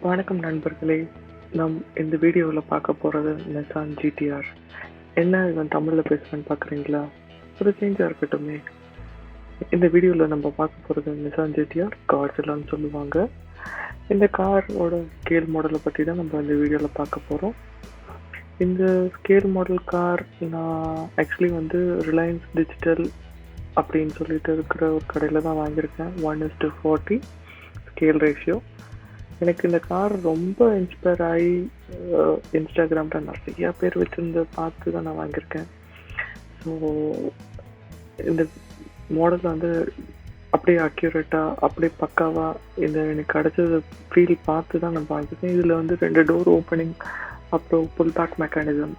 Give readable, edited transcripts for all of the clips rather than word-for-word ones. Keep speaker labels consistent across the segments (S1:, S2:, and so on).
S1: வணக்கம் நண்பர்களே. நாம் இந்த வீடியோவில் பார்க்க போகிறது Nissan GTR. என்ன இவன் தமிழில் பேசுகிறேன்னு பார்க்குறீங்களா? ஒரு சேஞ்சாக இருக்கட்டுமே. இந்த வீடியோவில் நம்ம பார்க்க போகிறது Nissan GTR godzillaன்னு சொல்லுவாங்க. இந்த காரோட ஸ்கேல் மாடலை பற்றி தான் நம்ம இந்த வீடியோவில் பார்க்க போகிறோம். இந்த ஸ்கேல் மாடல் கார் நான் ஆக்சுவலி ரிலையன்ஸ் டிஜிட்டல் அப்படின்னு சொல்லிட்டு இருக்கிற ஒரு கடையில் தான் வாங்கியிருக்கேன். 1:40 ஸ்கேல் ரேஷியோ. எனக்கு இந்த கார் ரொம்ப இன்ஸ்பயர் ஆகி இன்ஸ்டாகிராமில் நிறையா பேர் வச்சுருந்து பார்த்து தான் நான் வாங்கியிருக்கேன். ஸோ இந்த மாடல் அப்படியே அக்யூரேட்டாக அப்படியே பக்காவாக எனக்கு கிடச்சது ஃபீல் பார்த்து தான் நான் வாங்கியிருக்கேன். இதில் 2 டோர் ஓப்பனிங், அப்புறம் புல் பேக் மெக்கானிசம்,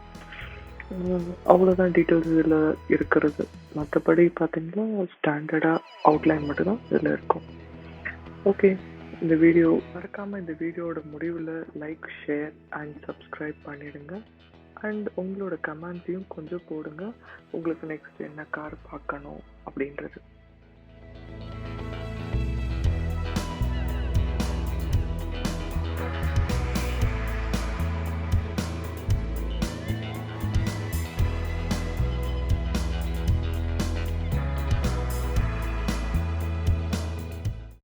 S1: அவ்வளோதான் டீட்டெயில்ஸ் இதில் இருக்கிறது. மற்றபடி பார்த்தீங்கன்னா ஸ்டாண்டர்டாக அவுட்லைன் மட்டும்தான் இதில் இருக்கும். ஓகே, இந்த வீடியோ மறக்காமல் இந்த வீடியோட முடிவில் லைக், ஷேர் அண்ட் சப்ஸ்கிரைப் பண்ணிடுங்க. அண்ட் உங்களோட கமெண்ட்ஸையும் கொஞ்சம் போடுங்க. உங்களுக்கு நெக்ஸ்ட் என்ன கார் பார்க்கணும் அப்படின்றது.